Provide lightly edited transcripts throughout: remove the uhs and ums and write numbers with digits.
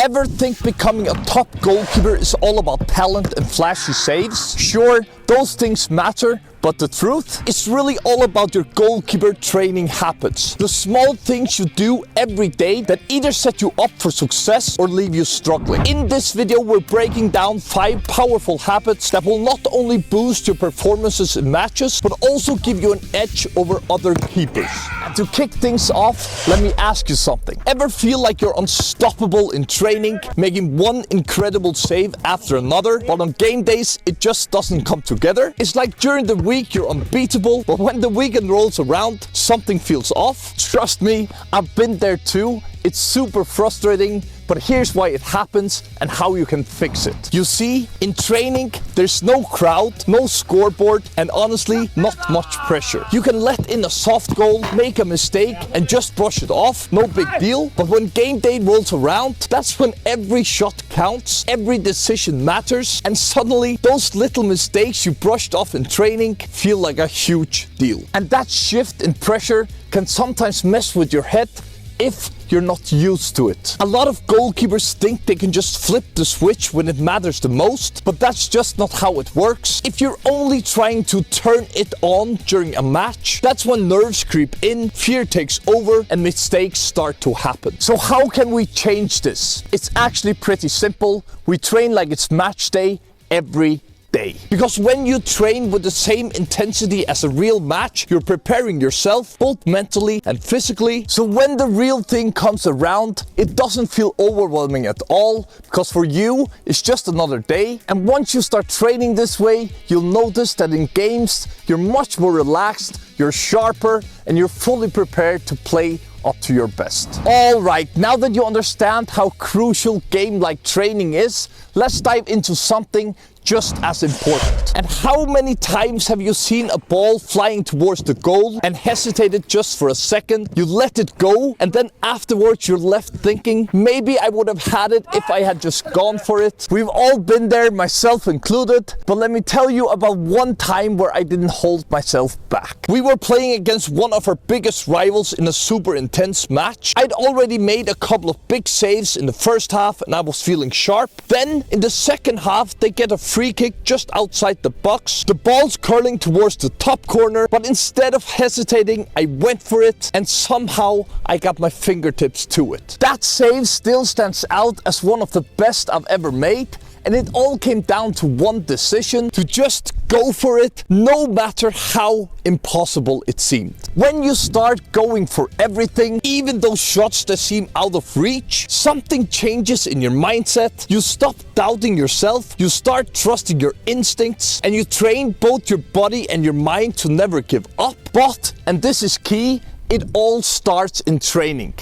Ever think becoming a top goalkeeper is all about talent and flashy saves? Sure, those things matter, but the truth is really all about your goalkeeper training habits. The small things you do every day that either set you up for success or leave you struggling. In this video, we're breaking down 5 powerful habits that will not only boost your performances in matches, but also give you an edge over other keepers. And to kick things off, let me ask you something. Ever feel like you're unstoppable in training, making one incredible save after another, but on game days, it just doesn't come together? It's like during the week you're unbeatable, but when the weekend rolls around, something feels off. Trust me, I've been there too. It's super frustrating, but here's why it happens and how you can fix it. You see, in training, there's no crowd, no scoreboard, and honestly, not much pressure. You can let in a soft goal, make a mistake, and just brush it off, no big deal. But when game day rolls around, that's when every shot counts, every decision matters, and suddenly, those little mistakes you brushed off in training feel like a huge deal. And that shift in pressure can sometimes mess with your head if you're not used to it. A lot of goalkeepers think they can just flip the switch when it matters the most, but that's just not how it works. If you're only trying to turn it on during a match, that's when nerves creep in, fear takes over, and mistakes start to happen. So how can we change this? It's actually pretty simple. We train like it's match day every day. Because when you train with the same intensity as a real match, you're preparing yourself both mentally and physically. So when the real thing comes around, it doesn't feel overwhelming at all, because for you, it's just another day. And once you start training this way, you'll notice that in games, you're much more relaxed, you're sharper, and you're fully prepared to play up to your best. All right, now that you understand how crucial game-like training is, let's dive into something just as important. And how many times have you seen a ball flying towards the goal and hesitated just for a second? You let it go, and then afterwards you're left thinking, maybe I would have had it if I had just gone for it. We've all been there, myself included, but let me tell you about one time where I didn't hold myself back. We were playing against one of our biggest rivals in a super intense match. I'd already made a couple of big saves in the first half and I was feeling sharp. Then in the second half, they get a free kick just outside the box. The ball's curling towards the top corner, but instead of hesitating, I went for it, and somehow I got my fingertips to it. That save still stands out as one of the best I've ever made, and it all came down to one decision: to just go for it, no matter how impossible it seemed. When you start going for everything, even those shots that seem out of reach, something changes in your mindset. You stop doubting yourself, you start trusting your instincts, and you train both your body and your mind to never give up. But, and this is key, it all starts in training.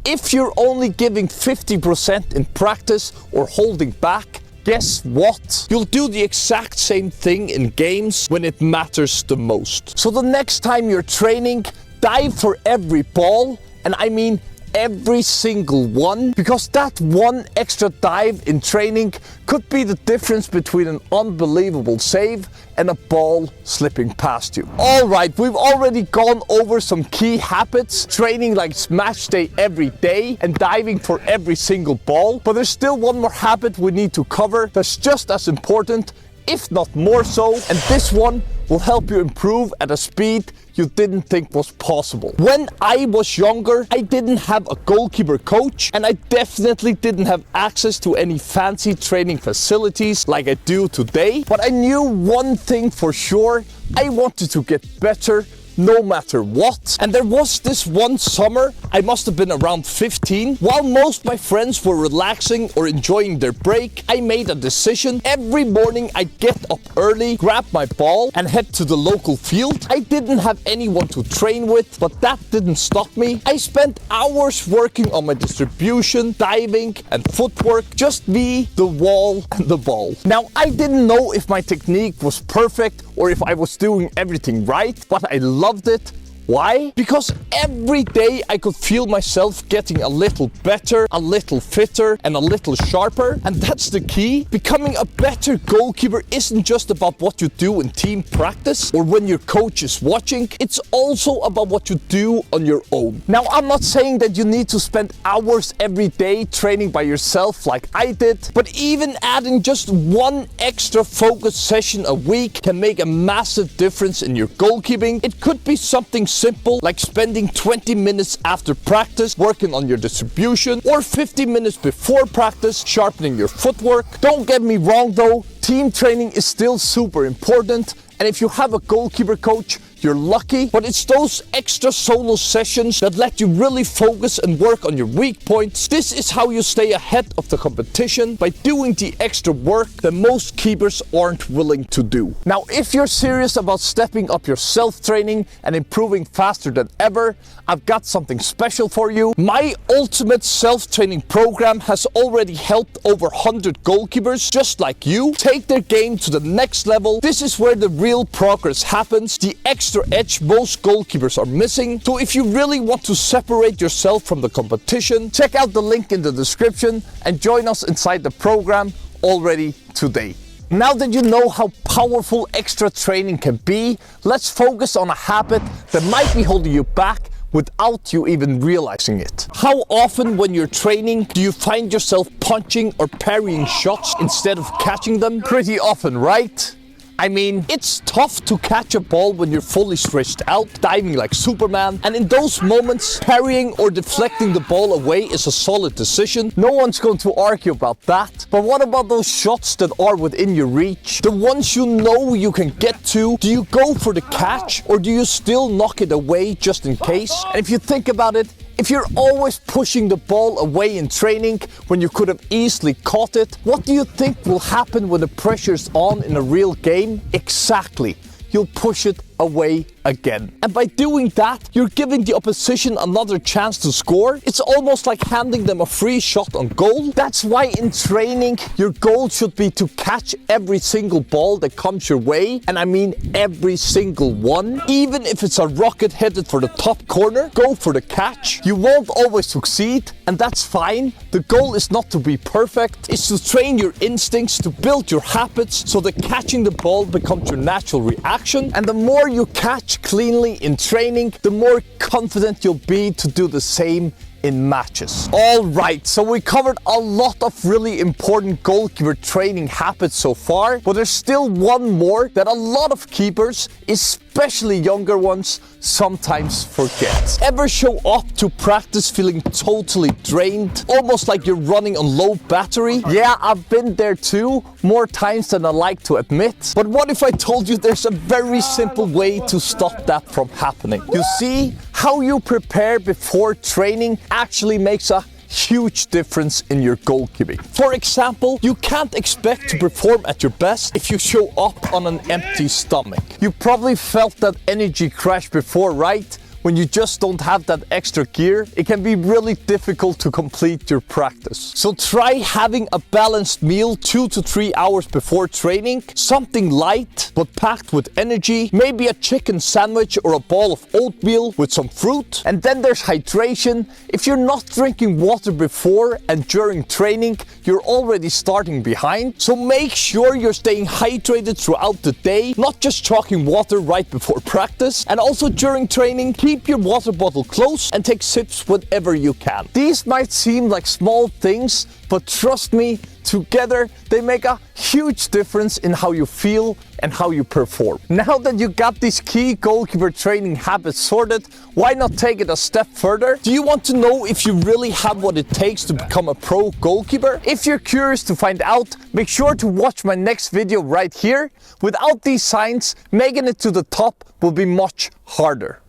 If you're only giving 50% in practice or holding back, guess what? You'll do the exact same thing in games when it matters the most. So the next time you're training, dive for every ball, and I mean every single one, because that one extra dive in training could be the difference between an unbelievable save and a ball slipping past you. All right, we've already gone over some key habits, training like it's match day every day and diving for every single ball, but there's still one more habit we need to cover that's just as important, if not more so, and this one will help you improve at a speed you didn't think was possible. When I was younger, I didn't have a goalkeeper coach, and I definitely didn't have access to any fancy training facilities like I do today. But I knew one thing for sure: I wanted to get better no matter what. And there was this one summer, I must have been around 15, while most of my friends were relaxing or enjoying their break, I made a decision. Every morning I'd get up early, grab my ball, and head to the local field. I didn't have anyone to train with, but that didn't stop me. I spent hours working on my distribution, diving, and footwork. Just me, the wall, and the ball. Now, I didn't know if my technique was perfect or if I was doing everything right, but I loved it. Why? Because every day I could feel myself getting a little better, a little fitter, and a little sharper. And that's the key. Becoming a better goalkeeper isn't just about what you do in team practice or when your coach is watching. It's also about what you do on your own. Now, I'm not saying that you need to spend hours every day training by yourself like I did, but even adding just one extra focus session a week can make a massive difference in your goalkeeping. It could be something simple like spending 20 minutes after practice working on your distribution, or 50 minutes before practice sharpening your footwork. Don't get me wrong though, team training is still super important, and if you have a goalkeeper coach, you're lucky, but it's those extra solo sessions that let you really focus and work on your weak points. This is how you stay ahead of the competition, by doing the extra work that most keepers aren't willing to do. Now, if you're serious about stepping up your self-training and improving faster than ever, I've got something special for you. My ultimate self-training program has already helped over 100 goalkeepers just like you take their game to the next level. This is where the real progress happens, the extra edge most goalkeepers are missing. So if you really want to separate yourself from the competition, check out the link in the description and join us inside the program already today. Now that you know how powerful extra training can be, let's focus on a habit that might be holding you back without you even realizing it. How often when you're training do you find yourself punching or parrying shots instead of catching them? Pretty often, right? I mean, it's tough to catch a ball when you're fully stretched out, diving like Superman, and in those moments, parrying or deflecting the ball away is a solid decision. No one's going to argue about that. But what about those shots that are within your reach? The ones you know you can get to? Do you go for the catch, or do you still knock it away just in case? And if you think about it, if you're always pushing the ball away in training when you could have easily caught it, what do you think will happen when the pressure's on in a real game? Exactly. You'll push it away again. And by doing that, you're giving the opposition another chance to score. It's almost like handing them a free shot on goal. That's why in training, your goal should be to catch every single ball that comes your way. And I mean every single one. Even if it's a rocket headed for the top corner, go for the catch. You won't always succeed, and that's fine. The goal is not to be perfect. It's to train your instincts, to build your habits, so that catching the ball becomes your natural reaction. And the more you catch cleanly in training, the more confident you'll be to do the same in matches. All right, so we covered a lot of really important goalkeeper training habits so far, but there's still one more that a lot of keepers, especially younger ones, sometimes forget. Ever show up to practice feeling totally drained, almost like you're running on low battery? Yeah, I've been there too, more times than I like to admit. But what if I told you there's a very simple way to stop that from happening? You see, how you prepare before training actually makes a huge difference in your goalkeeping. For example, you can't expect to perform at your best if you show up on an empty stomach. You probably felt that energy crash before, right? When you just don't have that extra gear, it can be really difficult to complete your practice. So try having a balanced meal 2 to 3 hours before training, something light but packed with energy, maybe a chicken sandwich or a bowl of oatmeal with some fruit. And then there's hydration. If you're not drinking water before and during training, you're already starting behind. So make sure you're staying hydrated throughout the day, not just chugging water right before practice. And also during training, keep your water bottle close and take sips whenever you can. These might seem like small things, but trust me, together they make a huge difference in how you feel and how you perform. Now that you got these key goalkeeper training habits sorted, why not take it a step further? Do you want to know if you really have what it takes to become a pro goalkeeper? If you're curious to find out, make sure to watch my next video right here. Without these signs, making it to the top will be much harder.